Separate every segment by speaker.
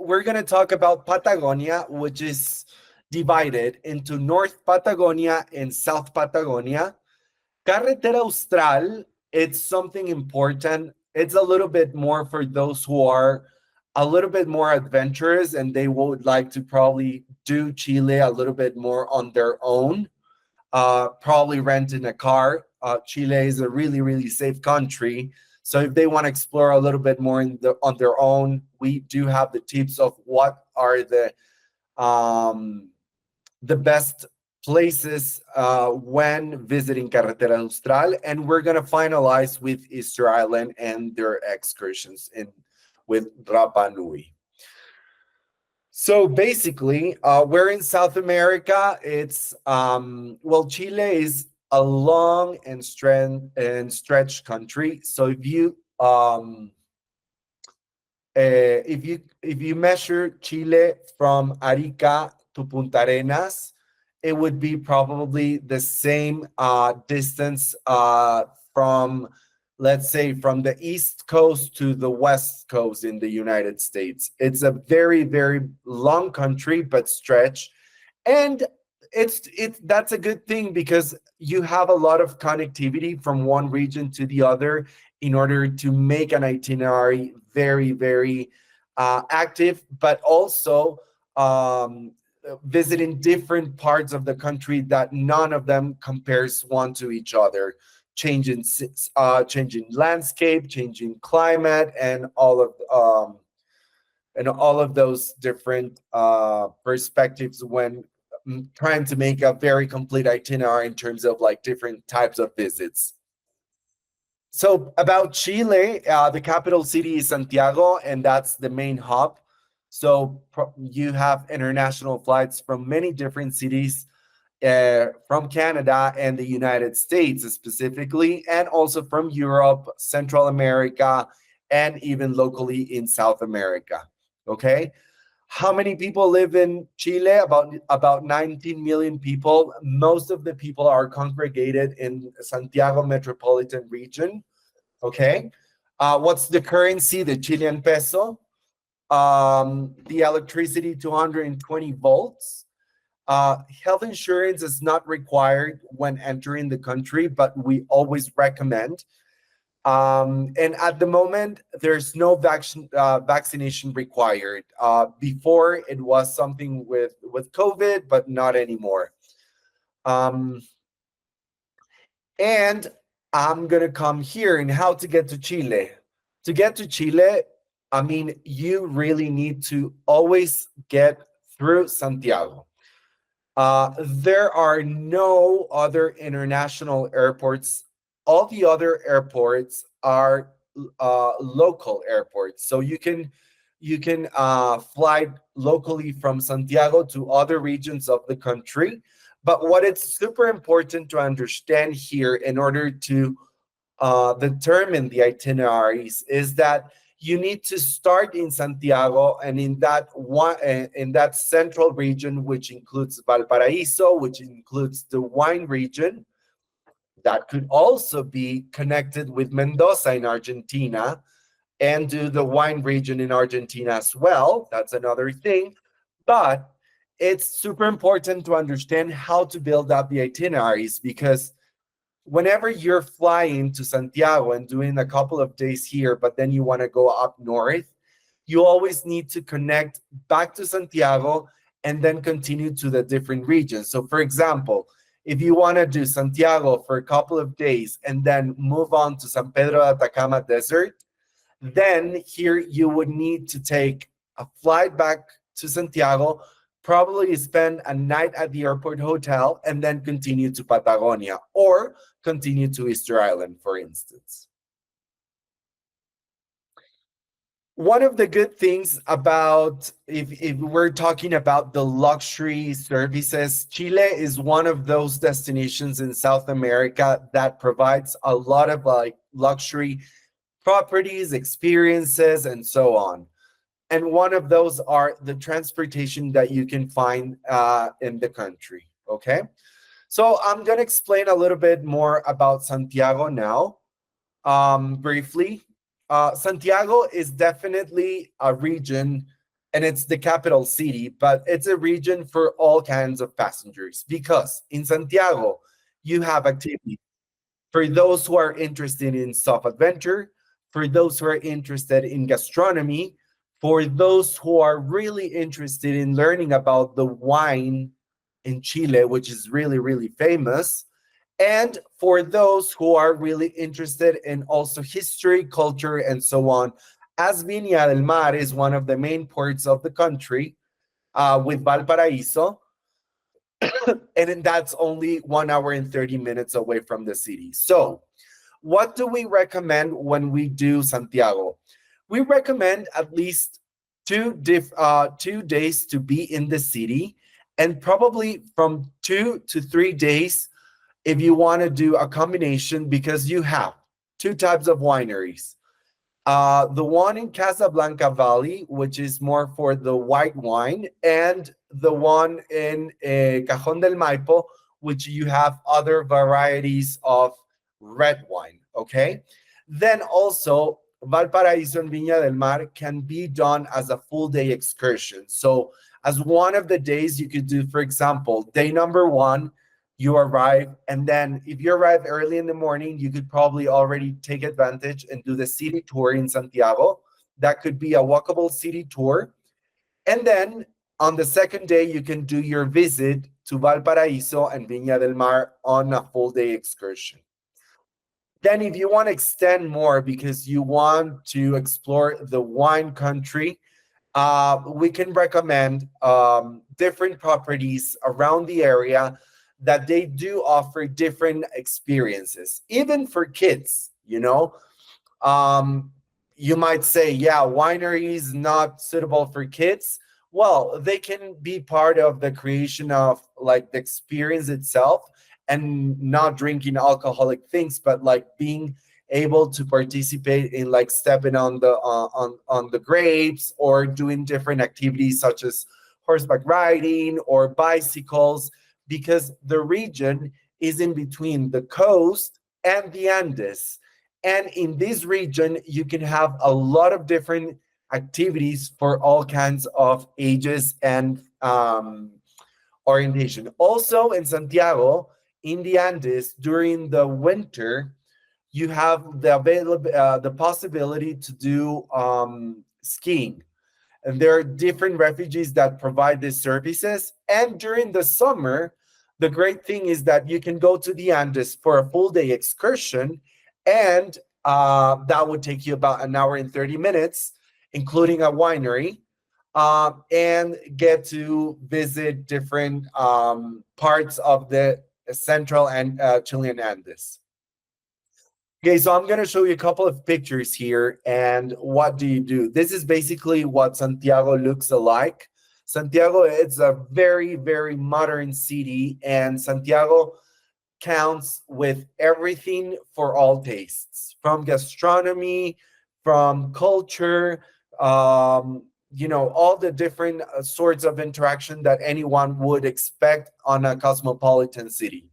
Speaker 1: we're going to talk about Patagonia, which is divided into North Patagonia and South Patagonia. Carretera Austral, it's something important. It's a little bit more for those who are a little bit more adventurous and they would like to probably do Chile a little bit more on their own, probably renting a car. Chile is a really, really safe country. So if they want to explore a little bit more on their own, we do have the tips of what are the best places when visiting Carretera Austral, and we're gonna finalize with Easter Island and their excursions in with Rapa Nui. So basically, we're in South America. It's Chile is a long and stretched country. So if you measure Chile from Arica to Punta Arenas, it would be probably the same distance from, let's say, from the East Coast to the West Coast in the United States. It's a very, very long country, but stretched. And that's a good thing because you have a lot of connectivity from one region to the other in order to make an itinerary very, very active, but also visiting different parts of the country that none of them compares one to each other, changing landscape, changing climate, and all of those different perspectives when trying to make a very complete itinerary in terms of like different types of visits. So about Chile, the capital city is Santiago, and that's the main hub. So you have international flights from many different cities from Canada and the United States specifically, and also from Europe, Central America, and even locally in South America. Okay. How many people live in Chile? About 19 million people. Most of the people are congregated in Santiago metropolitan region. Okay. What's the currency? The Chilean peso. The electricity, 220 volts. Health insurance is not required when entering the country, but we always recommend. And at the moment, there's no vaccination required. Before, it was something with COVID, but not anymore. And I'm going to come here and how to get to Chile. To get to Chile, I mean, you really need to always get through Santiago. There are no other international airports. All the other airports are local airports. So you can fly locally from Santiago to other regions of the country. But what it's super important to understand here in order to determine the itineraries is that you need to start in Santiago and in that central region, which includes Valparaíso, which includes the wine region. That could also be connected with Mendoza in Argentina and do the wine region in Argentina as well. That's another thing. But it's super important to understand how to build up the itineraries because whenever you're flying to Santiago and doing a couple of days here, but then you want to go up north, you always need to connect back to Santiago and then continue to the different regions. So for example, if you want to do Santiago for a couple of days and then move on to San Pedro de Atacama Desert, then here you would need to take a flight back to Santiago, probably spend a night at the airport hotel, and then continue to Patagonia or continue to Easter Island, for instance. One of the good things about, if we're talking about the luxury services, Chile is one of those destinations in South America that provides a lot of like luxury properties, experiences, and so on. And one of those are the transportation that you can find in the country, okay? So I'm going to explain a little bit more about Santiago now, briefly. Santiago is definitely a region and it's the capital city, but it's a region for all kinds of passengers because in Santiago, you have activities for those who are interested in self adventure, for those who are interested in gastronomy, for those who are really interested in learning about the wine in Chile, which is really, really famous, and for those who are really interested in also history, culture, and so on. As Viña del Mar is one of the main ports of the country, with Valparaíso, and that's only 1 hour and 30 minutes away from the city. So, what do we recommend when we do Santiago? We recommend at least 2 days to be in the city, and probably from 2 to 3 days if you want to do a combination, because you have two types of wineries. The one in Casablanca Valley, which is more for the white wine, and the one in Cajón del Maipo, which you have other varieties of red wine. Okay. Then also, Valparaíso and Viña del Mar can be done as a full day excursion. So, as one of the days you could do, for example, day number one, you arrive, and then if you arrive early in the morning, you could probably already take advantage and do the city tour in Santiago. That could be a walkable city tour. And then on the second day, you can do your visit to Valparaíso and Viña del Mar on a full day excursion. Then, if you want to extend more because you want to explore the wine country, we can recommend different properties around the area that they do offer different experiences, even for kids. Um, you might say, yeah, winery is not suitable for kids. Well, they can be part of the creation of like the experience itself, and not drinking alcoholic things, but like being able to participate in like stepping on the on the grapes, or doing different activities such as horseback riding or bicycles, because the region is in between the coast and the Andes. And in this region, you can have a lot of different activities for all kinds of ages and orientation. Also in Santiago, in the Andes, during the winter, you have the possibility to do skiing, and there are different refugees that provide these services. And during the summer, the great thing is that you can go to the Andes for a full day excursion, and that would take you about 1 hour and 30 minutes, including a winery, and get to visit different parts of the central and Chilean Andes. Okay, so I'm going to show you a couple of pictures here. And what do you do? This is basically what Santiago looks like. Santiago, it's a very, very modern city, and Santiago counts with everything for all tastes, from gastronomy, from culture, all the different sorts of interaction that anyone would expect on a cosmopolitan city.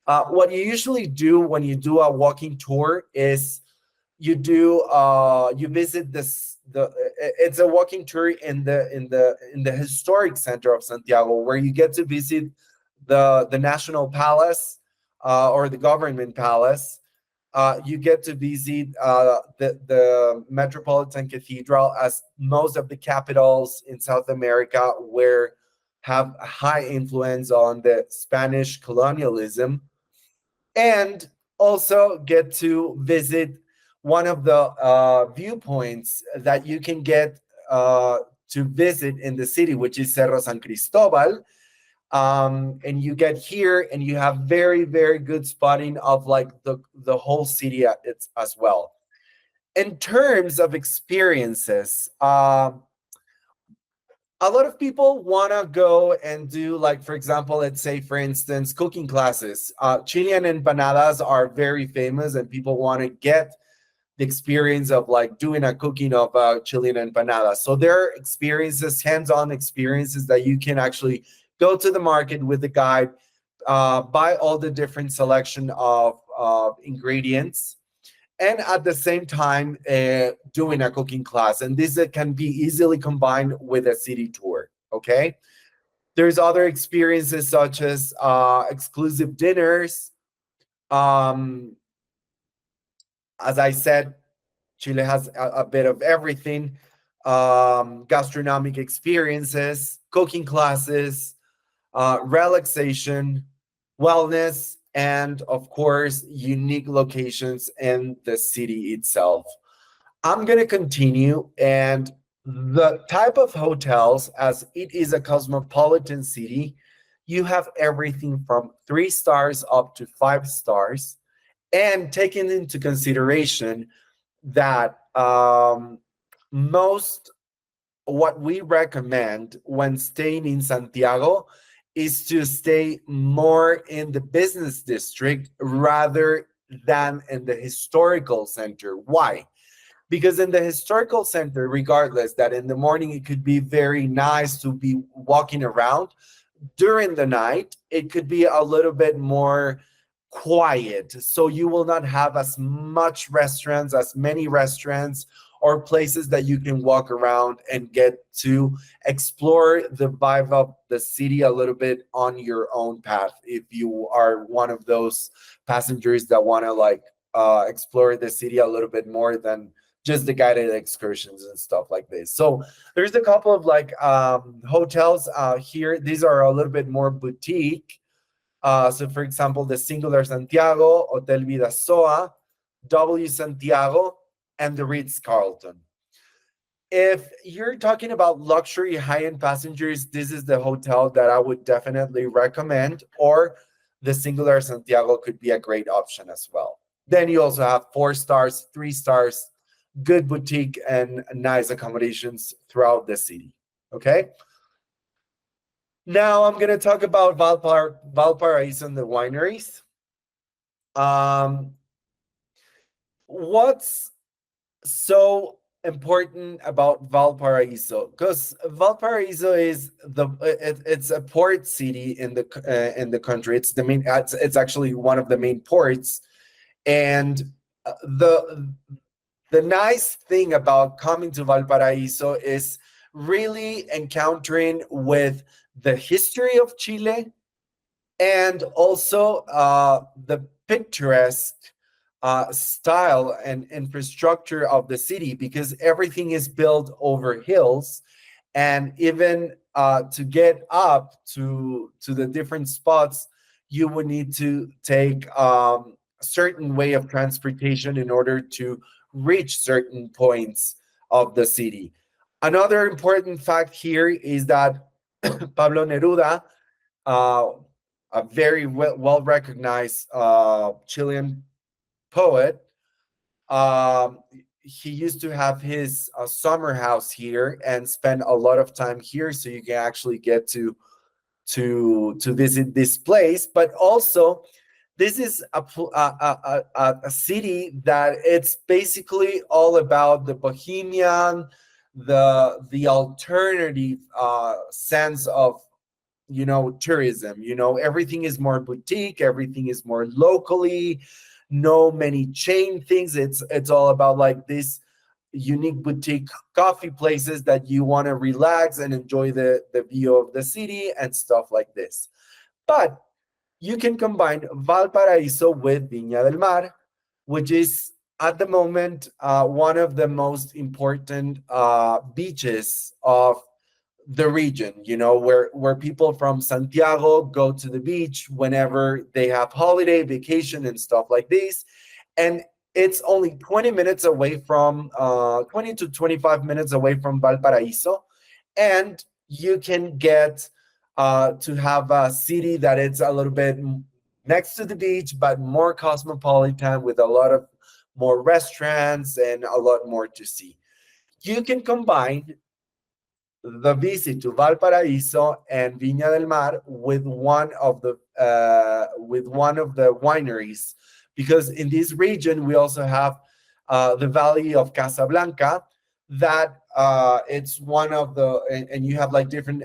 Speaker 1: What you usually do when you do a walking tour is you visit this the it's a walking tour in the historic center of Santiago, where you get to visit the national palace, or the government palace. You get to visit the metropolitan cathedral, as most of the capitals in South America where have a high influence on the Spanish colonialism, and also get to visit one of the viewpoints that you can get to visit in the city, which is Cerro San Cristobal. And you get here and you have very, very good spotting of like the whole city it's as well. In terms of experiences, a lot of people want to go and do, like, for example, let's say, for instance, cooking classes. Chilean empanadas are very famous, and people want to get the experience of like doing a cooking of Chilean empanadas. So there are experiences, hands-on experiences, that you can actually go to the market with the guide, buy all the different selection of ingredients, and at the same time doing a cooking class. And this can be easily combined with a city tour. Okay. There's other experiences such as exclusive dinners. Um, as I said, Chile has a bit of everything, gastronomic experiences, cooking classes, relaxation, wellness, and of course, unique locations in the city itself. I'm going to continue. And the type of hotels, as it is a cosmopolitan city, you have everything from 3 stars up to 5 stars. And taking into consideration that most what we recommend when staying in Santiago is to stay more in the business district rather than in the historical center. Why? Because in the historical center, regardless that in the morning it could be very nice to be walking around, during the night it could be a little bit more quiet, so you will not have as much restaurants, as many restaurants or places that you can walk around and get to explore the vibe of the city a little bit on your own path, if you are one of those passengers that want to like explore the city a little bit more than just the guided excursions and stuff like this. So there's a couple of like hotels here. These are a little bit more boutique. So for example, the Singular Santiago, Hotel Vidasoa, W Santiago, and the Ritz Carlton. If you're talking about luxury high-end passengers, this is the hotel that I would definitely recommend, or the Singular Santiago could be a great option as well. Then you also have 4 stars, 3 stars, good boutique and nice accommodations throughout the city. Okay. Now I'm going to talk about Valparaiso and the wineries. Um, what's so important about Valparaiso? Because Valparaiso is it's a port city in the country. It's the main. It's actually one of the main ports, and the nice thing about coming to Valparaiso is really encountering with the history of Chile, and also the picturesque style and infrastructure of the city, because everything is built over hills. And even to get up to the different spots, you would need to take a certain way of transportation in order to reach certain points of the city. Another important fact here is that Pablo Neruda, uh, a very well recognized Chilean poet, um, he used to have his summer house here and spend a lot of time here, so you can actually get to visit this place. But also, this is a city that it's basically all about the bohemian, the alternative sense of tourism. Everything is more boutique, everything is more locally, no many chain things. It's all about like this unique boutique coffee places that you want to relax and enjoy the view of the city and stuff like this. But you can combine Valparaiso with Viña del Mar, which is at the moment one of the most important beaches of the region, where people from Santiago go to the beach whenever they have holiday, vacation, and stuff like this. And it's only 20 minutes away from 20 to 25 minutes away from Valparaiso. And you can get to have a city that is a little bit next to the beach, but more cosmopolitan, with a lot of more restaurants and a lot more to see. You can combine the visit to Valparaiso and Viña del Mar with one of the wineries, because in this region we also have the Valley of Casablanca, that it's one of the and you have like different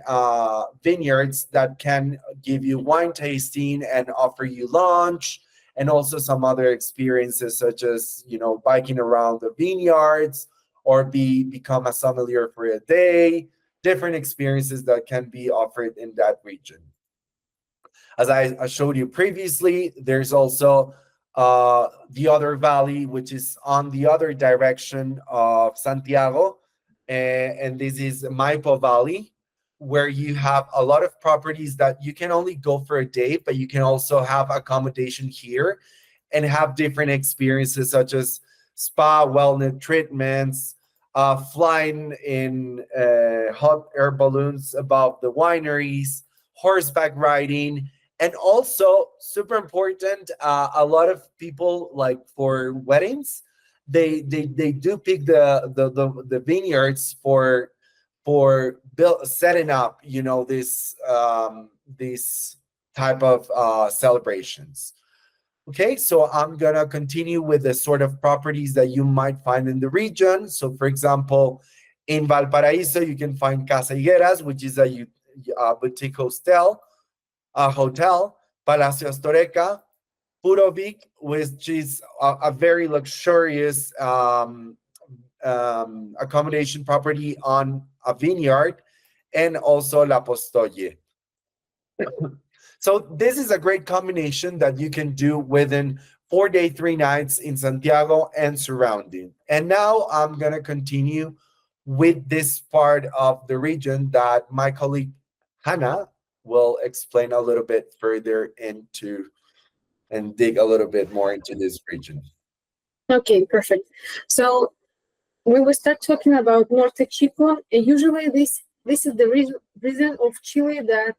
Speaker 1: vineyards that can give you wine tasting and offer you lunch and also some other experiences such as, biking around the vineyards, or become a sommelier for a day. Different experiences that can be offered in that region. As I showed you previously, there's also the other valley, which is on the other direction of Santiago, and this is Maipo Valley, where you have a lot of properties that you can only go for a day, but you can also have accommodation here and have different experiences such as spa, wellness treatments, flying in hot air balloons above the wineries, horseback riding, and also super important. A lot of people, like for weddings, they do pick the vineyards for setting up, this type of celebrations. Okay, so I'm gonna continue with the sort of properties that you might find in the region. So, for example, in Valparaiso, you can find Casa Higueras, which is a boutique hotel, Palacio Astoreca, Purovic, which is a very luxurious accommodation property on a vineyard, and also La Postoye. So this is a great combination that you can do within 4 day, 3 nights in Santiago and surrounding. And now I'm gonna continue with this part of the region that my colleague Hannah will explain a little bit further into and dig a little bit more into this region.
Speaker 2: Okay, perfect. So when we start talking about Norte Chico, usually this is the reason of Chile that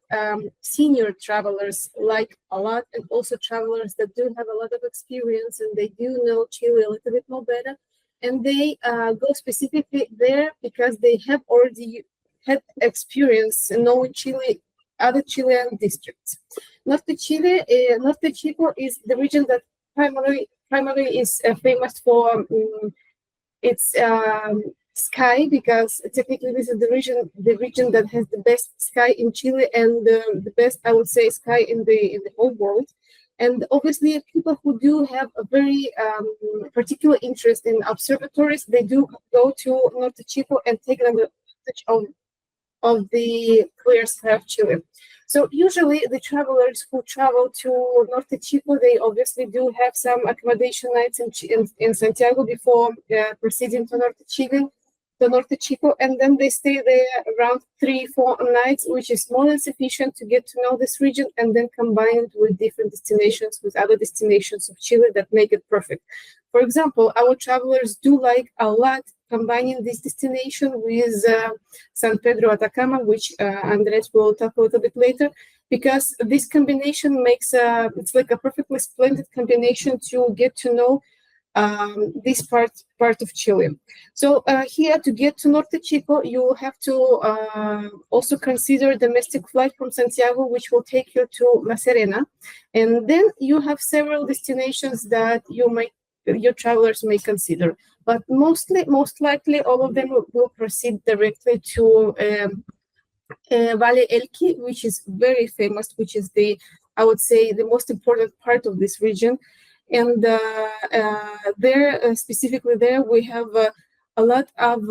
Speaker 2: senior travelers like a lot, and also travelers that do have a lot of experience and they do know Chile a little bit more better, and they go specifically there because they have already had experience knowing Chile, other Chilean districts. Norte Chico is the region that primarily is famous for its sky, because technically this is the region that has the best sky in Chile, and the best, I would say, sky in the whole world. And obviously, people who do have a very particular interest in observatories, they do go to Norte Chico and take advantage of the clear sky of Chile. So usually the travelers who travel to Norte Chico, they obviously do have some accommodation nights in Santiago before proceeding to Norte Chico, and then they stay there around 3-4 nights, which is more than sufficient to get to know this region, and then combine it with different destinations, with other destinations of Chile that make it perfect. For example, our travelers do like a lot combining this destination with San Pedro Atacama, which Andres will talk a little bit later, because this combination makes it's like a perfectly splendid combination to get to know this part of Chile. So here, to get to Norte Chico, you have to also consider domestic flight from Santiago, which will take you to La Serena, and then you have several destinations that your travelers may consider. But most likely, all of them will proceed directly to Valle Elqui, which is very famous, which is I would say, the most important part of this region. And there, specifically there, we have a lot of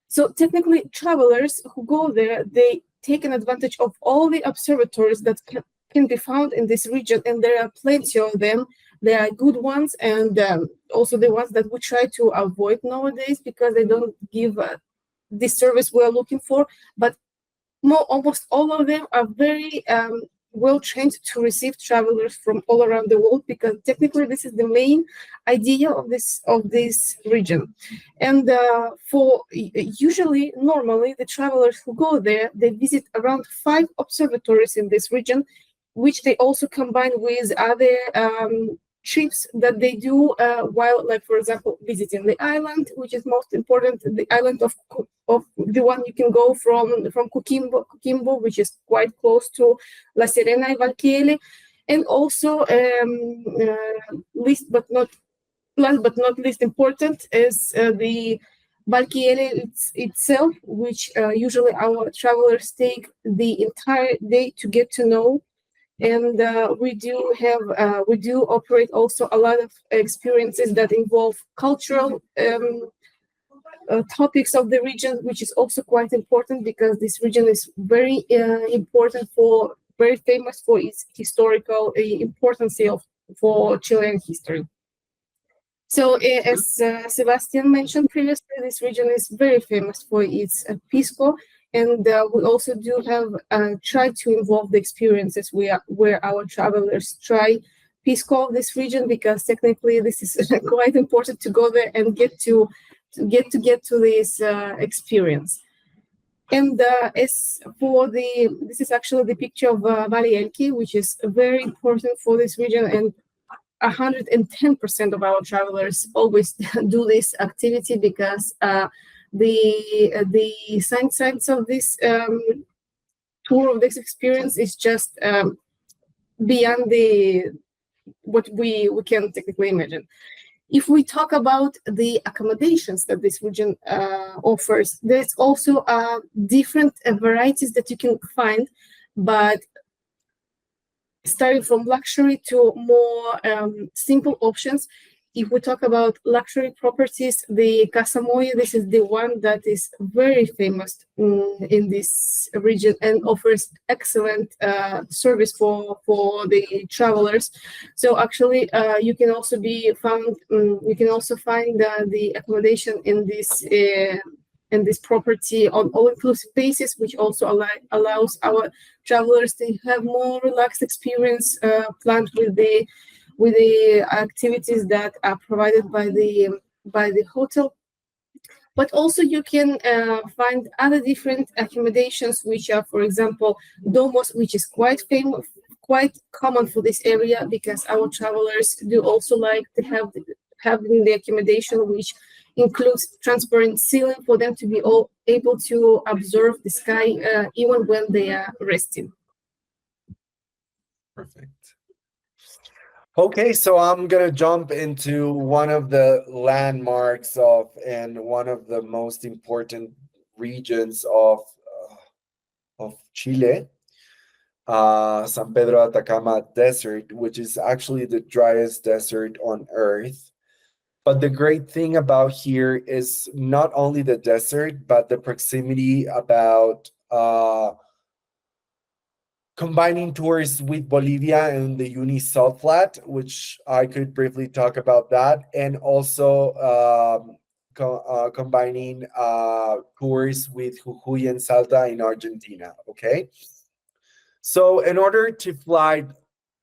Speaker 2: so technically, travelers who go there, they take an advantage of all the observatories that can be found in this region, and there are plenty of them. There are good ones, and also the ones that we try to avoid nowadays because they don't give the service we're looking for. But almost all of them are very well trained to receive travelers from all around the world, because technically this is the main idea of this region. And normally the travelers who go there, they visit around 5 observatories in this region, which they also combine with other trips that they do while, like, for example, visiting the island, which is most important, the island of the one you can go from Coquimbo, which is quite close to La Serena and Valquiele, and also last but not least important is the Valquiele itself, which usually our travelers take the entire day to get to know. And we do operate also a lot of experiences that involve cultural topics of the region, which is also quite important because this region is very important for very famous for its historical importance of for Chilean history. So, as Sebastian mentioned previously, this region is very famous for its pisco, and we also do have tried to involve the experiences where our travelers try pisco of this region, because technically this is quite important to go there and get to this experience. And as for this is actually the picture of Valley Elqui, which is very important for this region, and 110% of our travelers always do this activity because the sides of this tour of this experience is just beyond the what we can technically imagine. If we talk about the accommodations that this region offers, there's also different varieties that you can find, but starting from luxury to more simple options. If we talk about luxury properties, the Casa Moya, this is the one that is very famous in this region and offers excellent service for the travelers. So actually, you can also find the accommodation in this property on all-inclusive basis, which also allows our travelers to have more relaxed experience planned with the activities that are provided by the hotel. But also you can find other different accommodations, which are, for example, domos, which is quite famous, quite common for this area, because our travelers do also like to having the accommodation, which includes transparent ceiling for them to be all able to observe the sky even when they are resting.
Speaker 1: Perfect. Okay, so I'm gonna jump into one of the landmarks of and one of the most important regions of Chile, San Pedro Atacama Desert, which is actually the driest desert on Earth. But the great thing about here is not only the desert, but the proximity about combining tours with Bolivia and the Uni Salt Flat, which I could briefly talk about that, and also combining tours with Jujuy and Salta in Argentina. Okay, so in order to fly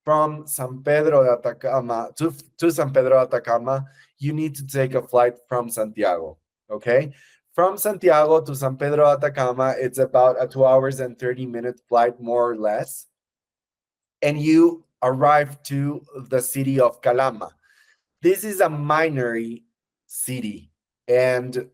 Speaker 1: from San Pedro de Atacama to San Pedro de Atacama, you need to take a flight from Santiago. Okay, from Santiago to San Pedro de Atacama, it's about a 2 hours and 30-minute flight, more or less. And you arrive to the city of Calama. This is a minery city, and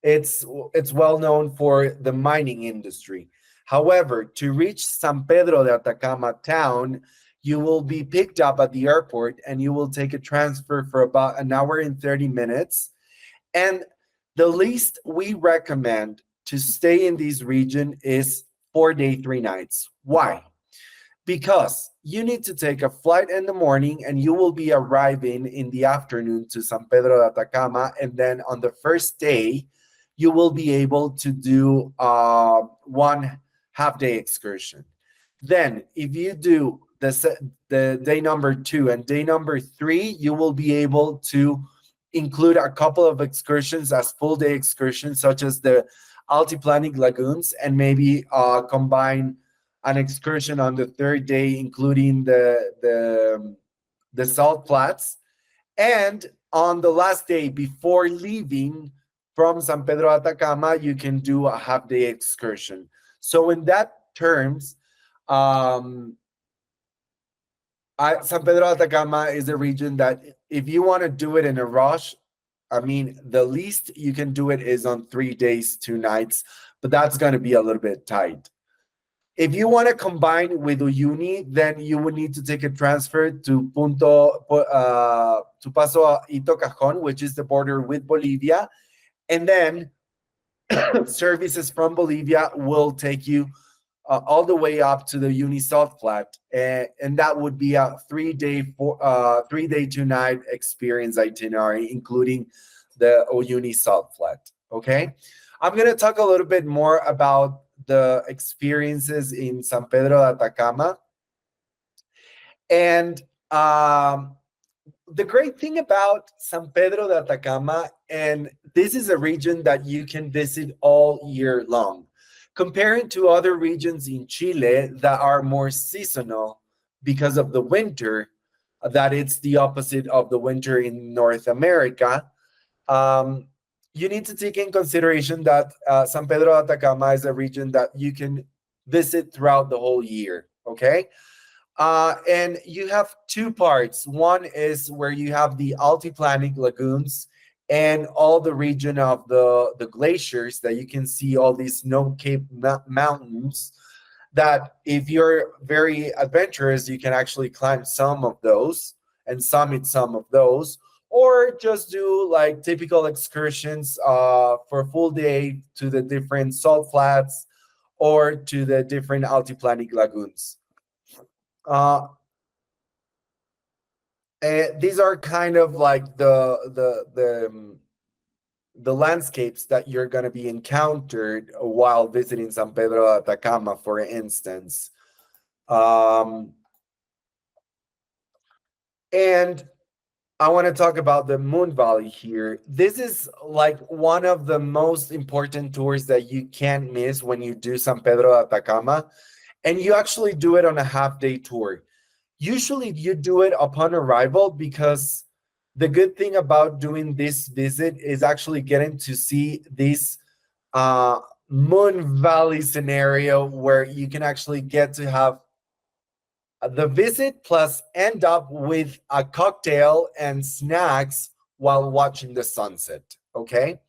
Speaker 1: it's well known for the mining industry. However, to reach San Pedro de Atacama town, you will be picked up at the airport and you will take a transfer for about 1 hour and 30 minutes. And the least we recommend to stay in this region is 4 days, 3 nights. Why? Because you need to take a flight in the morning and you will be arriving in the afternoon to San Pedro de Atacama. And then on the first day, you will be able to do 1 half-day excursion. Then, if you do the day number 2 and day number 3, you will be able to include a couple of excursions as full day excursions, such as the Altiplanic Lagoons, and maybe combine an excursion on the 3rd day, including the salt flats. And on the last day before leaving from San Pedro Atacama, you can do a half-day excursion. So in that terms, San Pedro Atacama is a region that if you want to do it in a rush, I mean, the least you can do it is on 3 days, 2 nights, but that's going to be a little bit tight. If you want to combine with Uyuni, then you would need to take a transfer to Paso Ito Cajon, which is the border with Bolivia. And then services from Bolivia will take you all the way up to the Uni Salt Flat, and that would be a 3 day 2 night experience itinerary, including the Uyuni Salt Flat. Okay, I'm gonna talk a little bit more about the experiences in San Pedro de Atacama, and the great thing about San Pedro de Atacama, and this is a region that you can visit all year long, comparing to other regions in Chile that are more seasonal because of the winter, that it's the opposite of the winter in North America. Um, you need to take in consideration that San Pedro de Atacama is a region that you can visit throughout the whole year. Okay, and you have two parts. One is where you have the altiplanic lagoons and all the region of the glaciers that you can see all these snow-capped mountains that if you're very adventurous, you can actually climb some of those and summit some of those, or just do like typical excursions for a full day to the different salt flats or to the different altiplanic lagoons. Uh, these are kind of like the landscapes that you're going to be encountered while visiting San Pedro de Atacama, for instance. Um, and I want to talk about the Moon Valley here. This is like one of the most important tours that you can't miss when you do San Pedro de Atacama, and you actually do it on a half-day tour. Usually you do it upon arrival because the good thing about doing this visit is actually getting to see this uh, Moon Valley scenario where you can actually get to have the visit plus end up with a cocktail and snacks while watching the sunset. Okay.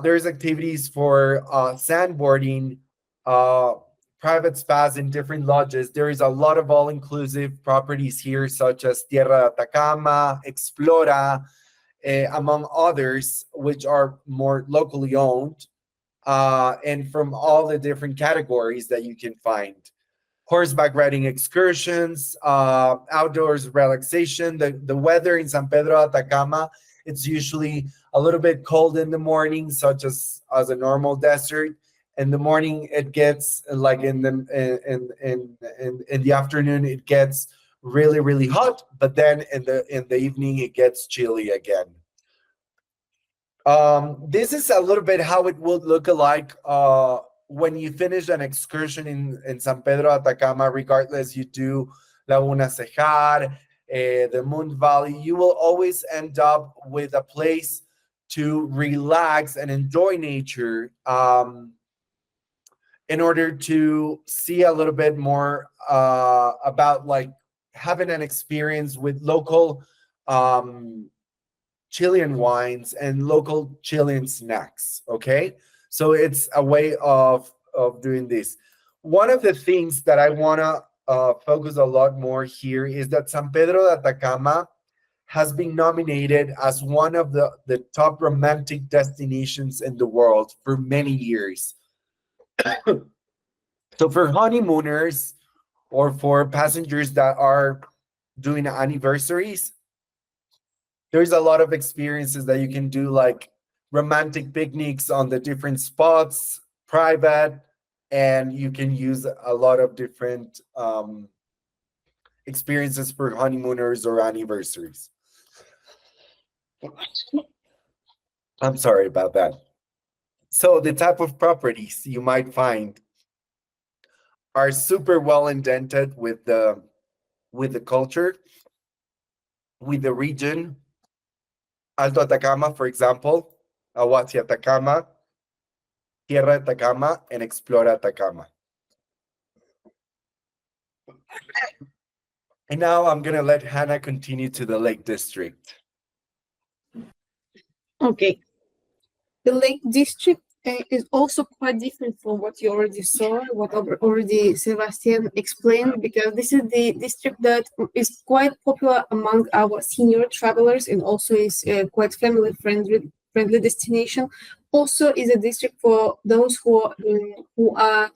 Speaker 1: There's activities for sandboarding, uh, private spas in different lodges. There is a lot of all-inclusive properties here, such as Tierra de Atacama, Explora, among others, which are more locally owned, and from all the different categories that you can find. Horseback riding excursions, outdoors relaxation. The weather in San Pedro Atacama, it's usually a little bit cold in the morning, such as a normal desert. In the morning, it gets like in the afternoon, it gets really hot. But then in the evening, it gets chilly again. This is a little bit how it would look like when you finish an excursion in San Pedro Atacama, regardless you do Laguna Cejar, the Moon Valley, you will always end up with a place to relax and enjoy nature, in order to see a little bit more about like having an experience with local Chilean wines and local Chilean snacks. Okay, so it's a way of doing this. One of the things that I want to focus a lot more here is that San Pedro de Atacama has been nominated as one of the top romantic destinations in the world for many years. So for honeymooners or for passengers that are doing anniversaries, there's a lot of experiences that you can do, like romantic picnics on the different spots, private, and you can use a lot of different experiences for honeymooners or anniversaries. I'm sorry about that. So the type of properties you might find are super well indented with the culture, with the region. Alto Atacama, for example, Aguachi Atacama, Tierra Atacama, and Explora Atacama. And now I'm gonna let Hannah continue to the Lake District.
Speaker 2: Okay. The Lake District is also quite different from what you already saw, what already Sebastian explained, because this is the district that is quite popular among our senior travelers and also is quite family friendly destination. Also is a district for those who are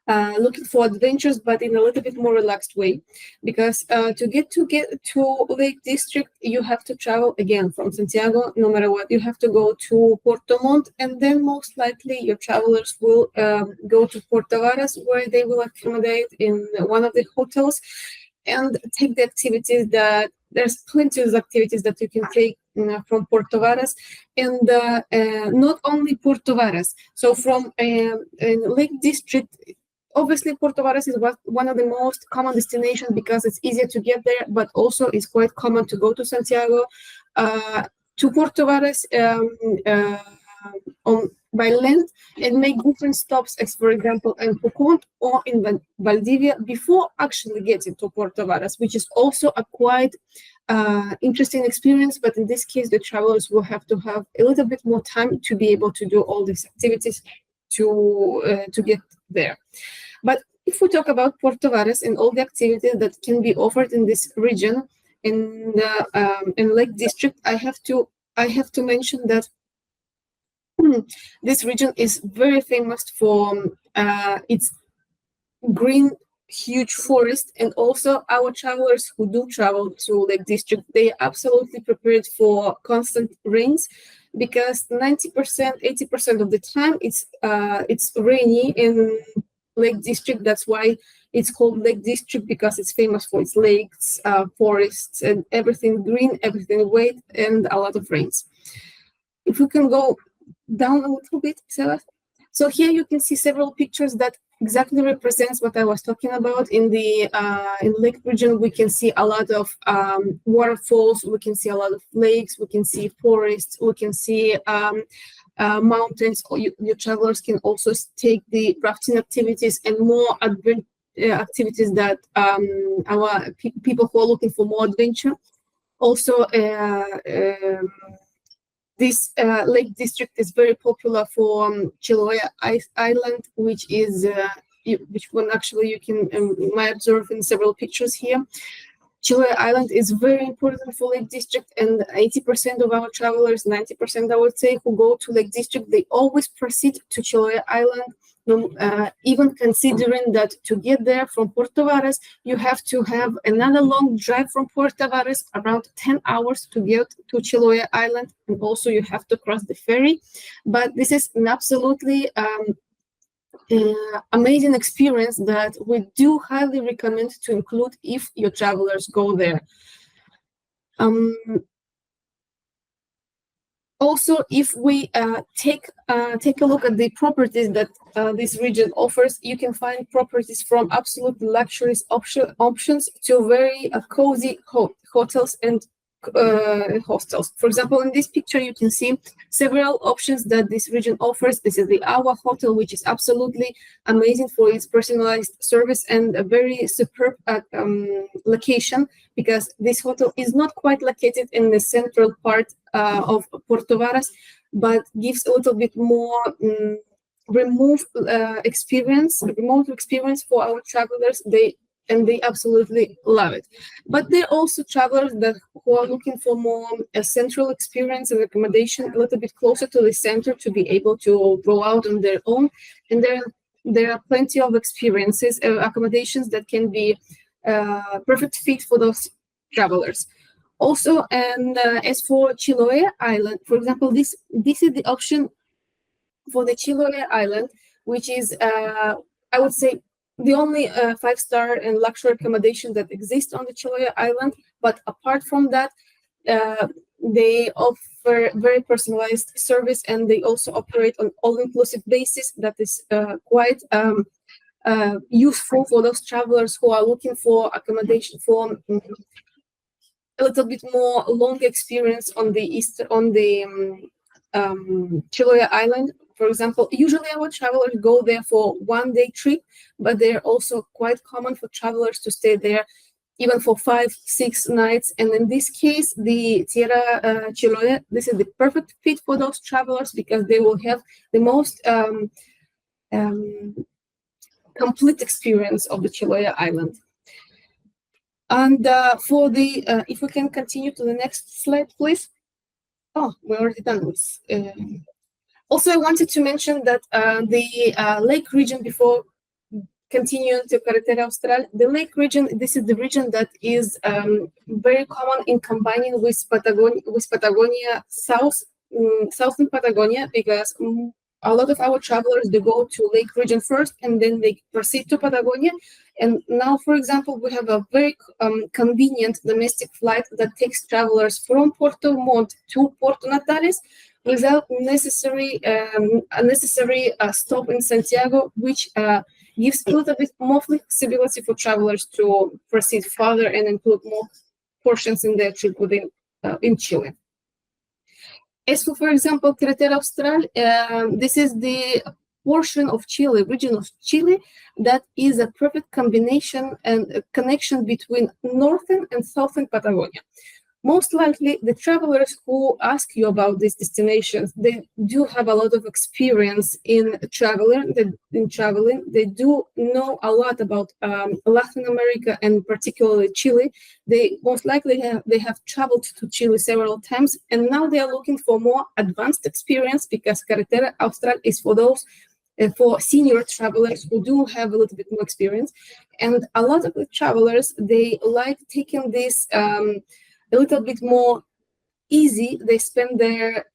Speaker 2: looking for adventures, but in a little bit more relaxed way, because to Lake District, you have to travel again from Santiago. No matter what, you have to go to Puerto Montt, and then most likely your travelers will go to Puerto Varas, where they will accommodate in one of the hotels and take the activities that there's plenty of activities that you can take from Puerto Varas, and not only Puerto Varas. So from Lake District, obviously Puerto Varas is one of the most common destinations because it's easier to get there, but also it's quite common to go to Santiago, to Puerto Varas by land, and make different stops, as for example in Pucón or in Valdivia, before actually getting to Puerto Varas, which is also a quite interesting experience. But in this case, the travelers will have to have a little bit more time to be able to do all these activities to get there. But if we talk about Puerto Varas and all the activities that can be offered in this region, in Lake District, I have to mention that this region is very famous for its green, huge forest, and also our travelers who do travel to Lake District, they absolutely prepared for constant rains, because 90%, 80% of the time it's rainy in Lake District. That's why it's called Lake District, because it's famous for its lakes, forests, and everything green, everything wet, and a lot of rains. If we can go down a little bit, Sebas. So here you can see several pictures that exactly represents what I was talking about. In the in Lake region, we can see a lot of waterfalls, we can see a lot of lakes, we can see forests, we can see mountains. Your travelers can also take the rafting activities and more activities that our people who are looking for more adventure. Also, this Lake District is very popular for Chiloé Island, which one actually you can might observe in several pictures here. Chiloé Island is very important for Lake District, and 80% of our travelers, 90% I would say, who go to Lake District, they always proceed to Chiloé Island. Even considering that to get there from Puerto Varas, you have to have another long drive from Puerto Varas, around 10 hours to get to Chiloé Island, and also you have to cross the ferry. But this is an absolutely amazing experience that we do highly recommend to include if your travelers go there. Also, if we take a look at the properties that this region offers, you can find properties from absolute luxurious options to very cozy hotels and hostels. For example, in this picture, you can see several options that this region offers. This is the Awa Hotel, which is absolutely amazing for its personalized service and a very superb location, because this hotel is not quite located in the central part of Puerto Varas, but gives a little bit more remote experience for our travelers. They absolutely love it. But there are also travelers who are looking for more a central experience and accommodation, a little bit closer to the center to be able to go out on their own. And there are plenty of experiences, accommodations that can be perfect fit for those travelers. Also, and as for Chiloé Island, for example, this is the option for the Chiloé Island, which is, I would say, the only 5-star and luxury accommodation that exists on the Chiloé Island. But apart from that, they offer very personalized service, and they also operate on all-inclusive basis that is quite useful for those travelers who are looking for accommodation for a little bit more long experience on the Chiloé Island. For example, usually our travelers go there for 1-day trip, but they're also quite common for travelers to stay there even for 5-6 nights. And in this case, the Tierra Chiloé, this is the perfect fit for those travelers, because they will have the most complete experience of the Chiloé Island. And for the, if we can continue to the next slide, please. Oh, we're already done with. Also, I wanted to mention that the lake region, before continuing to Carretera Austral, the lake region, this is the region that is very common in combining with Patagonia southern Patagonia, because a lot of our travelers, they go to lake region first and then they proceed to Patagonia. And now, for example, we have a very convenient domestic flight that takes travelers from Puerto Montt to Puerto Natales without a necessary stop in Santiago, which gives a little bit more flexibility for travelers to proceed further and include more portions in their trip within in Chile. As for example, Carretera Austral, this is the portion of Chile, region of Chile, that is a perfect combination and a connection between northern and southern Patagonia. Most likely, the travelers who ask you about these destinations, they do have a lot of experience in traveling. They do know a lot about Latin America and particularly Chile. They most likely have traveled to Chile several times, and now they are looking for more advanced experience, because Carretera Austral is for those for senior travelers who do have a little bit more experience. And a lot of the travelers, they like taking this a little bit more easy. They spend there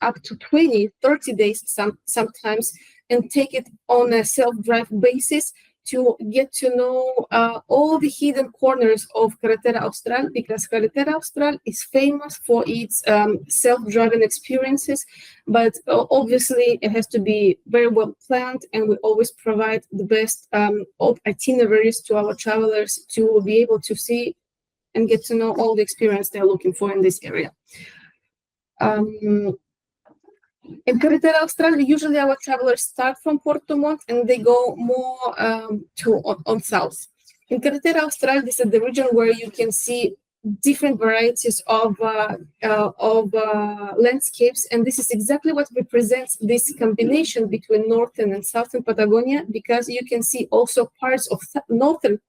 Speaker 2: up to 20, 30 days sometimes, and take it on a self-drive basis to get to know all the hidden corners of Carretera Austral, because Carretera Austral is famous for its self-driving experiences, but obviously it has to be very well planned, and we always provide the best itineraries to our travelers to be able to see and get to know all the experience they're looking for in this area. In Carretera Austral, usually our travelers start from Puerto Montt and they go more on south. In Carretera Austral, this is the region where you can see different varieties of landscapes, and this is exactly what represents this combination between northern and southern Patagonia, because you can see also parts of northern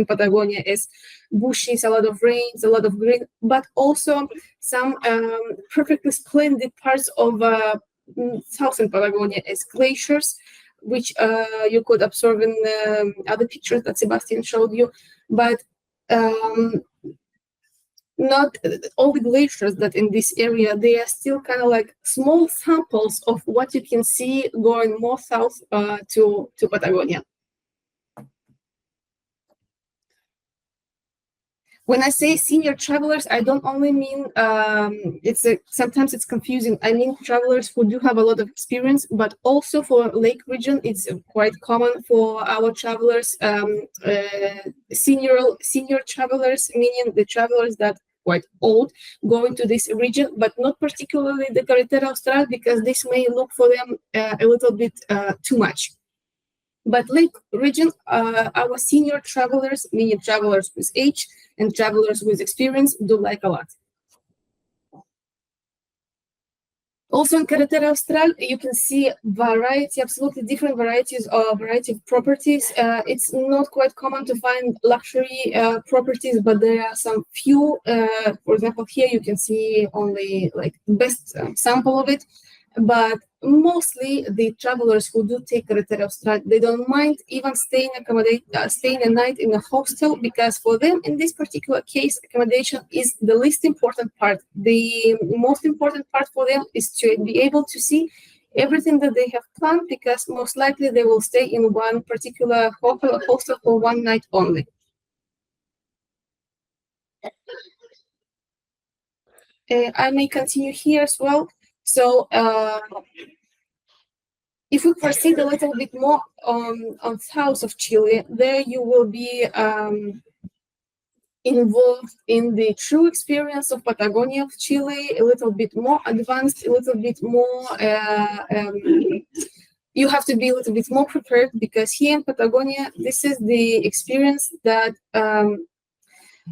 Speaker 2: Patagonia as bushes, a lot of rains, a lot of green, but also some perfectly splendid parts of southern Patagonia as glaciers, which you could observe in other pictures that Sebastian showed you, but not all the glaciers that in this area. They are still kind of like small samples of what you can see going more south to Patagonia. When I say senior travelers, I don't only mean sometimes it's confusing. I mean travelers who do have a lot of experience, but also for lake region, it's quite common for our travelers, senior travelers, meaning the travelers that quite old, going to this region, but not particularly the Carretera Austral, because this may look for them a little bit too much. But lake region, our senior travelers, meaning travelers with age and travelers with experience, do like a lot. Also in Carretera Austral, you can see absolutely different varieties of properties. It's not quite common to find luxury properties, but there are some few. For example, here you can see only like the best sample of it. But mostly the travelers who do take Carretera Austral, they don't mind even staying a night in a hostel, because for them, in this particular case, accommodation is the least important part. The most important part for them is to be able to see everything that they have planned, because most likely they will stay in one particular hostel for one night only. I may continue here as well. So if we proceed a little bit more on south of Chile, there you will be involved in the true experience of Patagonia of Chile, a little bit more advanced, a little bit more, you have to be a little bit more prepared, because here in Patagonia, this is the experience that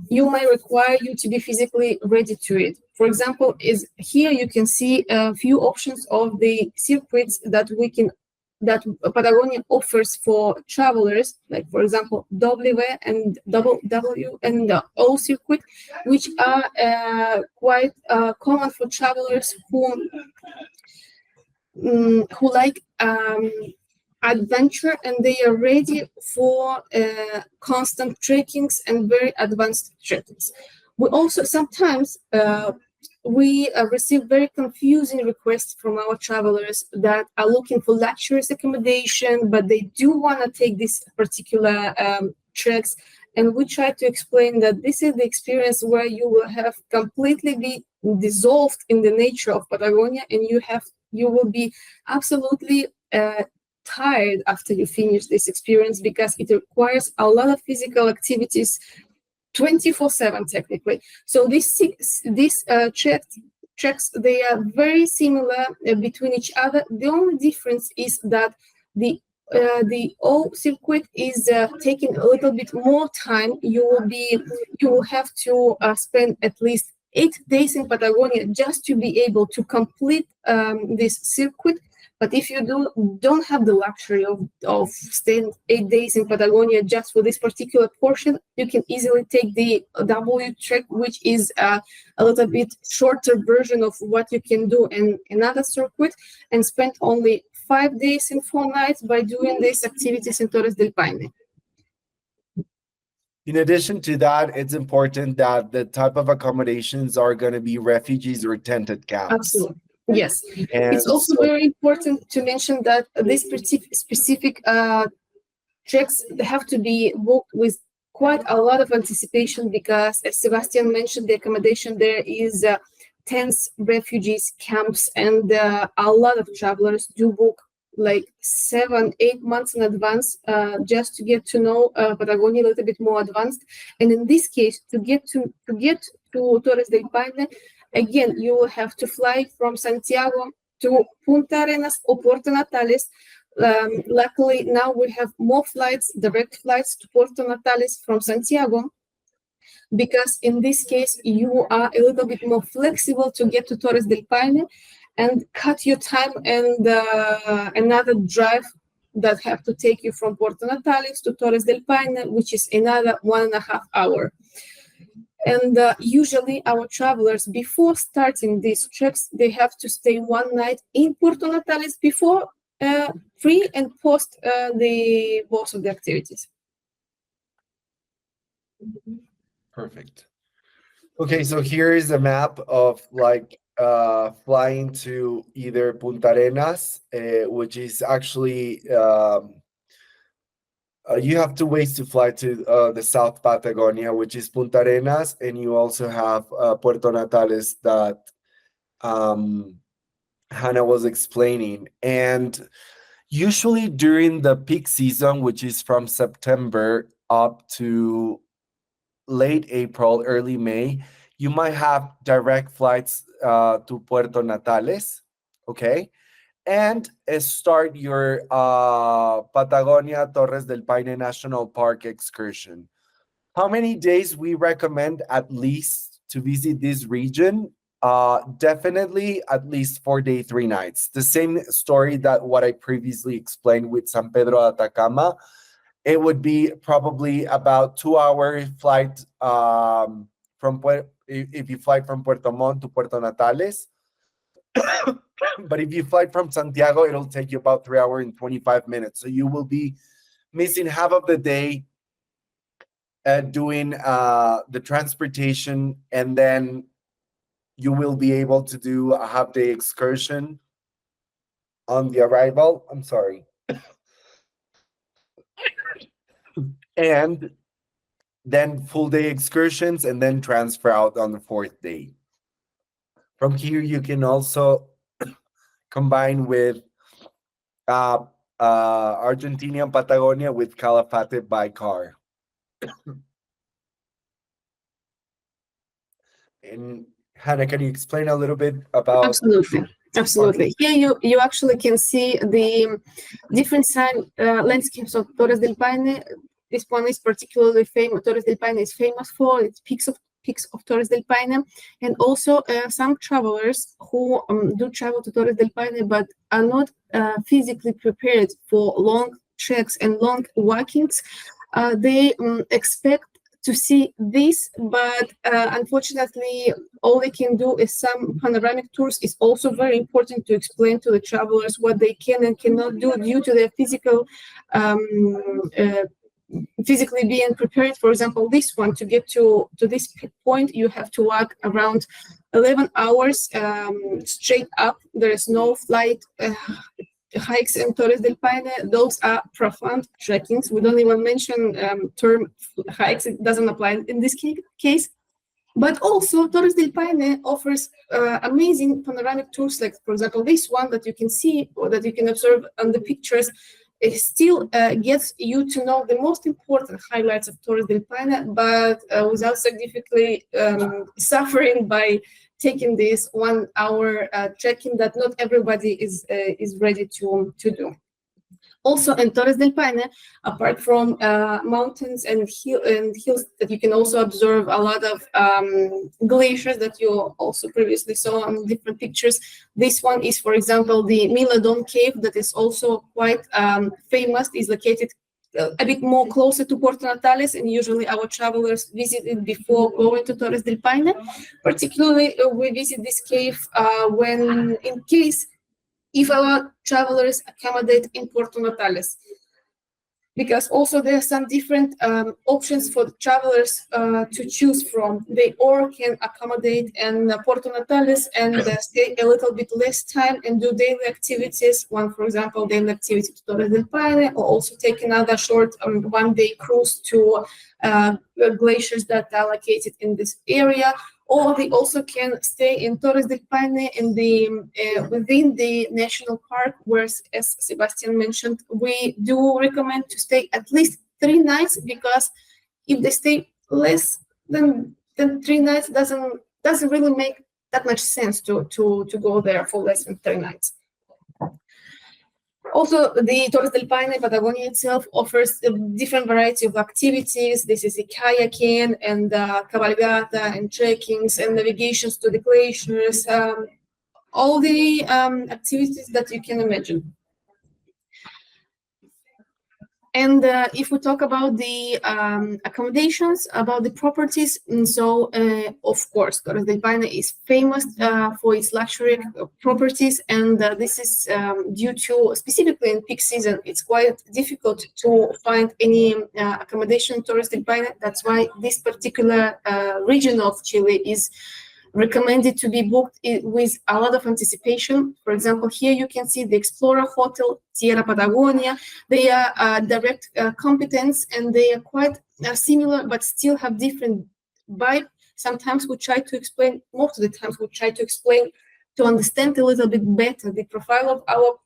Speaker 2: you may require you to be physically ready to it. For example, is here you can see a few options of the circuits that Patagonia offers for travelers, like for example W and W and the O circuit, which are quite common for travelers who like adventure, and they are ready for constant trekkings and very advanced trekkings. We also sometimes we receive very confusing requests from our travelers that are looking for luxurious accommodation, but they do want to take this particular treks. And we try to explain that this is the experience where you will have completely be dissolved in the nature of Patagonia, and you will be absolutely tired after you finish this experience, because it requires a lot of physical activities 24/7 technically. So these treks, they are very similar between each other. The only difference is that the O circuit is taking a little bit more time. You will have to spend at least 8 days in Patagonia just to be able to complete this circuit. But if you don't have the luxury of staying 8 days in Patagonia just for this particular portion, you can easily take the W trek, which is a little bit shorter version of what you can do in another circuit, and spend only 5 days and 4 nights by doing these activities in Torres del Paine.
Speaker 1: In addition to that, it's important that the type of accommodations are going to be refugees or tented camps.
Speaker 2: Absolutely. Yes.
Speaker 1: And
Speaker 2: it's also very important to mention that this specific treks have to be booked with quite a lot of anticipation, because, as Sebastian mentioned, the accommodation there is tents, refugees camps, and a lot of travelers do book like 7-8 months in advance just to get to know Patagonia a little bit more advanced. And in this case, to get to Torres del Paine, again, you will have to fly from Santiago to Punta Arenas or Puerto Natales. Luckily, now we have more flights, direct flights to Puerto Natales from Santiago, because in this case, you are a little bit more flexible to get to Torres del Paine and cut your time and another drive that have to take you from Puerto Natales to Torres del Paine, which is another 1.5 hours. And usually our travelers, before starting these treks, they have to stay one night in Puerto Natales before pre and post the most of the activities.
Speaker 1: Perfect. Okay, so here is a map of flying to either Punta Arenas, which is actually you have 2 ways to fly to the South Patagonia, which is Punta Arenas, and you also have Puerto Natales that Hannah was explaining. And usually during the peak season, which is from September up to late April, early May, you might have direct flights to Puerto Natales, okay? And start your Patagonia Torres del Paine National Park excursion. How many days we recommend at least to visit this region? Definitely at least 4 days, 3 nights. The same story that what I previously explained with San Pedro Atacama. It would be probably about 2-hour flight if you fly from Puerto Montt to Puerto Natales. But if you fly from Santiago, it'll take you about 3 hours and 25 minutes. So you will be missing half of the day doing the transportation, and then you will be able to do a half-day excursion on the arrival. I'm sorry. And then full-day excursions, and then transfer out on the 4th day. From here, you can also combine with Argentinian Patagonia with Calafate by car. And Hannah, can you explain a little bit about?
Speaker 2: Absolutely. Here you actually can see the different landscapes of Torres del Paine. This one is particularly famous. Torres del Paine is famous for its peaks of Torres del Paine, and also some travelers who do travel to Torres del Paine but are not physically prepared for long treks and long walkings. They expect to see this, but unfortunately, all they can do is some panoramic tours. It's also very important to explain to the travelers what they can and cannot do due to their um, uh, physically being prepared. For example, this one, to get to this point, you have to walk around 11 hours straight up. There is no flight. Hikes in Torres del Paine, those are profound trekkings. We don't even mention term hikes, it doesn't apply in this case. But also Torres del Paine offers amazing panoramic tours, like for example this one that you can see or that you can observe on the pictures. It still gets you to know the most important highlights of Torres del Paine, but without significantly suffering by taking this 1 hour trekking that not everybody is ready to do. Also in Torres del Paine, apart from mountains and hills that you can also observe a lot of glaciers that you also previously saw on different pictures. This one is, for example, the Miladon cave that is also quite famous. Is located a bit more closer to Puerto Natales, and usually our travelers visit it before going to Torres del Paine. Particularly, we visit this cave when, in case, if our travelers accommodate in Puerto Natales, because also there are some different options for the travelers to choose from. They all can accommodate in Puerto Natales and stay a little bit less time and do daily activities. One, for example, daily activity to Torres del Paine, or also take another short 1-day cruise to glaciers that are located in this area. Or they also can stay in Torres del Paine in within the national park, where, as Sebastian mentioned, we do recommend to stay at least 3 nights, because if they stay less than 3 nights, doesn't really make that much sense to go there for less than 3 nights. Also, the Torres del Paine, Patagonia itself, offers a different variety of activities. This is the kayaking and cabalgata and trekkings and navigations to the glaciers, all the activities that you can imagine. And if we talk about the accommodations, about the properties, so of course, Torres del Paine is famous for its luxury properties, and this is due to, specifically in peak season, it's quite difficult to find any accommodation in Torres del Paine. That's why this particular region of Chile is recommended to be booked with a lot of anticipation. For example, here you can see the Explorer Hotel, Tierra Patagonia. They are direct competence, and they are quite similar, but still have different vibe. Sometimes we try to explain, most of the times we try to explain to understand a little bit better the profile of our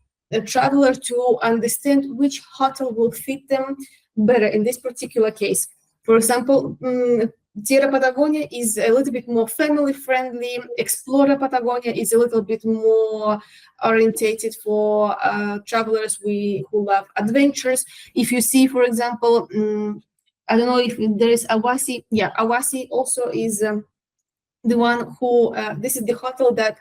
Speaker 2: traveler, to understand which hotel will fit them better in this particular case. For example, Tierra Patagonia is a little bit more family friendly. Explorer Patagonia is a little bit more orientated for travelers who love adventures. If you see, for example, I don't know if there is Awasi. Yeah, Awasi also is the one who, this is the hotel that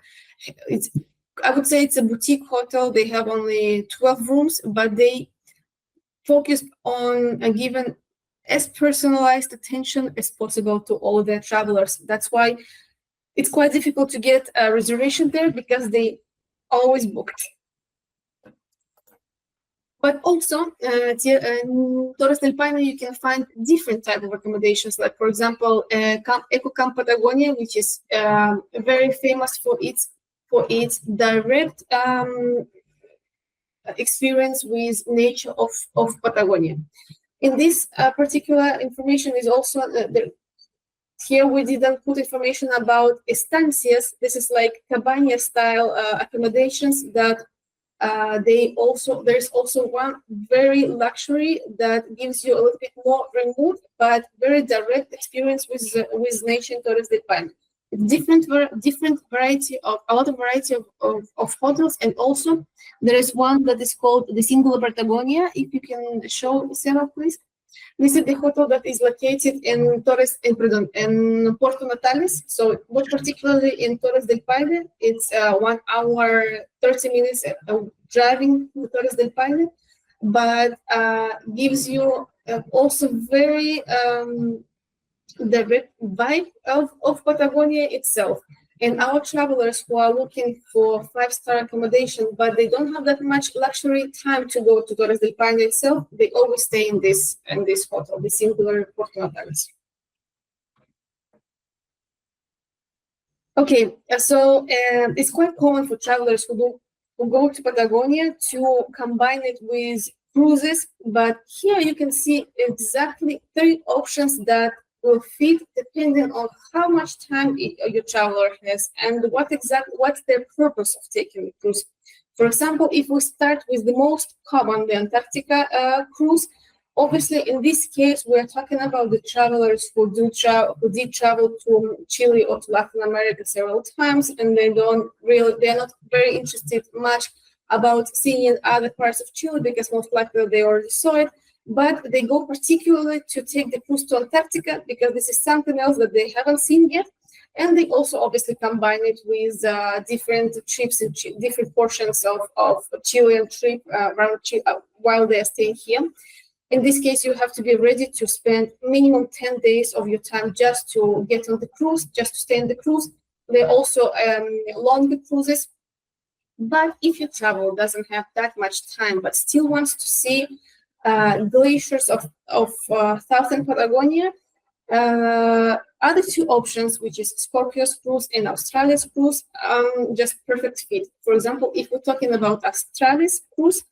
Speaker 2: I would say it's a boutique hotel. They have only 12 rooms, but they focused on giving as personalized attention as possible to all their travelers. That's why it's quite difficult to get a reservation there, because they always booked. But also, in Torres del Paine, you can find different type of accommodations. Like, for example, Eco Camp Patagonia, which is very famous for its direct experience with nature of Patagonia. In this particular information is also here we didn't put information about estancias. This is like cabana style accommodations that there's also one very luxury that gives you a little bit more remote but very direct experience with nature in Torres del Paine. Different variety of a lot of variety of hotels, and also there is one that is called the Singular Patagonia. If you can show Sarah, please. This is the hotel that is located in Puerto Natales. So more particularly in Torres del Paine, it's 1 hour 30 minutes driving to Torres del Paine, but gives you also very the vibe of Patagonia itself. And our travelers who are looking for five-star accommodation, but they don't have that much luxury time to go to Torres del Paine itself, they always stay in this hotel, the singular Porto Natales. Okay, so it's quite common for travelers who go to Patagonia to combine it with cruises, but here you can see exactly 3 options that will fit depending on how much time your traveler has and what's their purpose of taking the cruise. For example, if we start with the most common, the Antarctica cruise, obviously, in this case, we are talking about the travelers who did travel to Chile or to Latin America several times, and they're not very interested much about seeing other parts of Chile because most likely they already saw it. But they go particularly to take the cruise to Antarctica because this is something else that they haven't seen yet. And they also obviously combine it with different trips in different portions of Chilean trip around Chile while they are staying here. In this case, you have to be ready to spend minimum 10 days of your time just to get on the cruise, just to stay in the cruise. There are also longer cruises. But if your travel doesn't have that much time, but still wants to see glaciers of southern Patagonia, other 2 options, which is Scorpios cruise and Australis cruise, just perfect fit. For example, if we're talking about Australis cruise,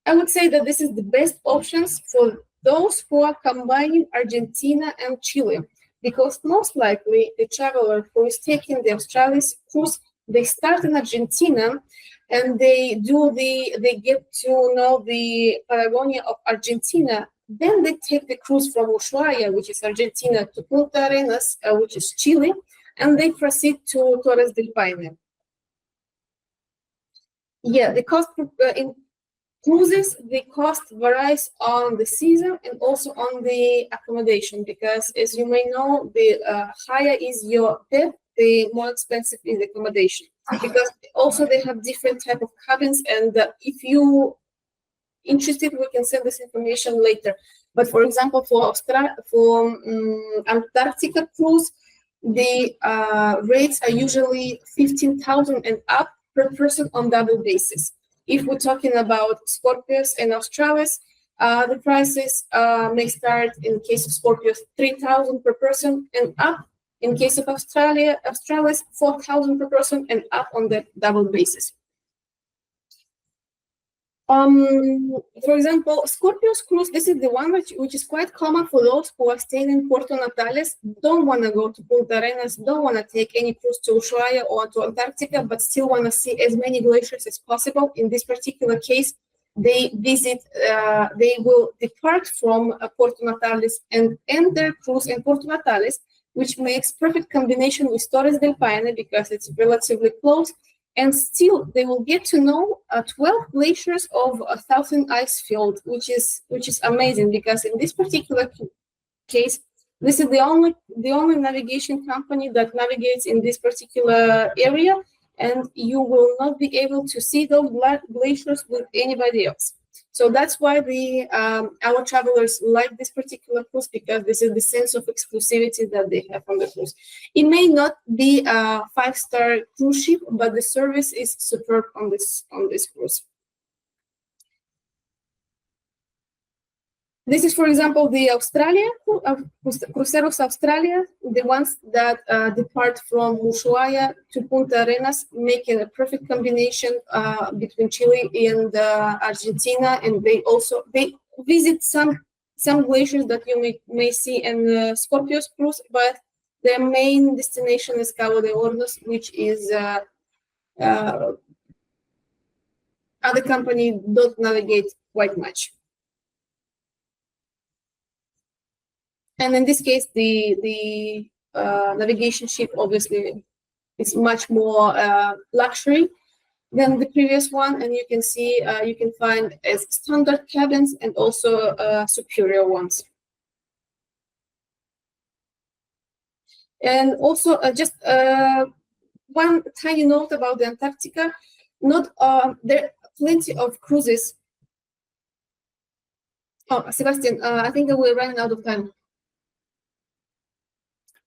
Speaker 2: I would say that this is the best options for those who are combining Argentina and Chile, because most likely the traveler who is taking the Australis cruise, they start in Argentina and they get to know the Patagonia of Argentina. Then they take the cruise from Ushuaia, which is Argentina, to Punta Arenas, which is Chile, and they proceed to Torres del Paine. Yeah, the cost in cruises, the cost varies on the season and also on the accommodation, because as you may know, the higher is your depth, the more expensive is the accommodation. Because also they have different type of cabins, and if you interested, we can send this information later. But for example, for Antarctica cruise, the rates are usually 15,000 and up per person on double basis. If we're talking about Scorpios and Australis, the prices may start in case of Scorpios 3,000 per person and up. In case of Australis 4,000 per person and up on that double basis. For example, Scorpios cruise, this is the one which is quite common for those who are staying in Puerto Natales, don't want to go to Punta Arenas, don't want to take any cruise to Ushuaia or to Antarctica, but still want to see as many glaciers as possible. In this particular case, they will depart from Puerto Natales and end their cruise in Puerto Natales, which makes perfect combination with Torres del Paine because it's relatively close. And still, they will get to know 12 glaciers of a 1,000 ice field, which is amazing because in this particular case, this is the only navigation company that navigates in this particular area, and you will not be able to see those glaciers with anybody else. So that's why our travelers like this particular cruise, because this is the sense of exclusivity that they have on the cruise. It may not be a 5-star cruise ship, but the service is superb on this cruise. This is, for example, the Cruceros Australia, the ones that depart from Ushuaia to Punta Arenas, making a perfect combination between Chile and Argentina, and they visit some glaciers that you may see in Scorpios cruise, but their main destination is Cabo de Hornos, which is other company don't navigate quite much. And in this case, the navigation ship obviously is much more luxury than the previous one, and you can see you can find as standard cabins and also superior ones. And also just one tiny note about the Antarctica. There are plenty of cruises. Oh, Sebastian, I think that we're running out of time.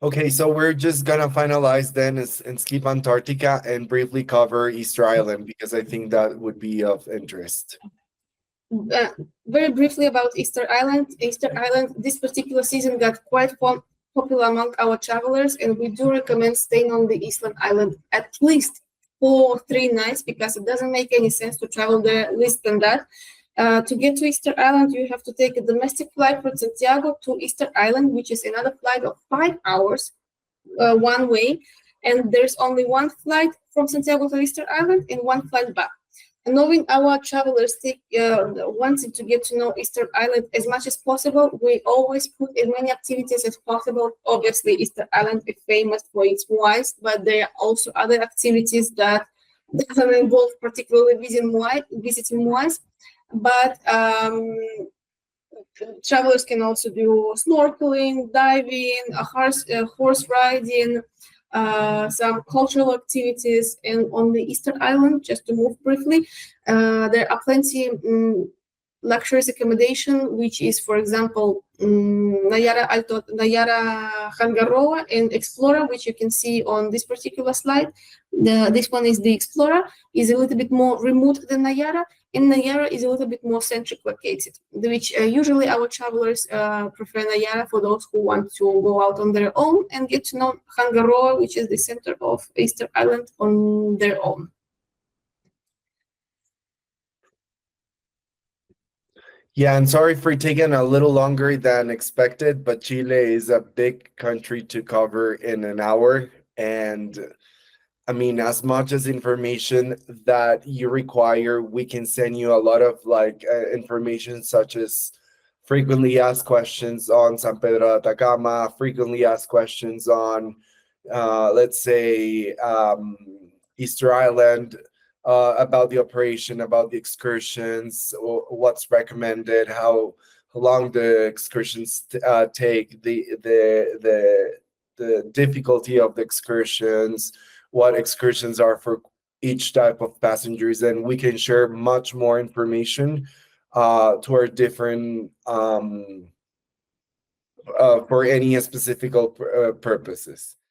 Speaker 1: Okay, so we're just gonna finalize then and skip Antarctica and briefly cover Easter Island because I think that would be of interest.
Speaker 2: Uh, Very briefly about Easter Island. Easter Island, this particular season got quite popular among our travelers, and we do recommend staying on the Eastern Island at least for 3 nights because it doesn't make any sense to travel there less than that. To get to Easter Island, you have to take a domestic flight from Santiago to Easter Island, which is another flight of 5 hours one way. And there's only one flight from Santiago to Easter Island and one flight back. And knowing our travelers take wanting to get to know Easter Island as much as possible, we always put as many activities as possible. Obviously, Easter Island is famous for its wines, but there are also other activities that doesn't involve particularly visiting wines. But travelers can also do snorkeling, diving, horse riding, some cultural activities. And on the Eastern Island, just to move briefly, there are plenty luxurious accommodation, which is, for example, Nayara Hangaroa and Explorer, which you can see on this particular slide. This one is the Explorer, is a little bit more remote than Nayara, and Nayara is a little bit more centric located, which usually our travelers prefer Nayara for those who want to go out on their own and get to know Hangaroa, which is the center of Easter Island, on their own.
Speaker 1: Yeah, and sorry for taking a little longer than expected, but Chile is a big country to cover in an hour. And I mean, as much as information that you require, we can send you a lot of like information such as frequently asked questions on San Pedro de Atacama, frequently asked questions on, let's say, Easter Island, about the operation, about the excursions, what's recommended, how long the excursions take, the difficulty of the excursions, what excursions are for each type of passengers, and we can share much more information to our different for any specific purposes.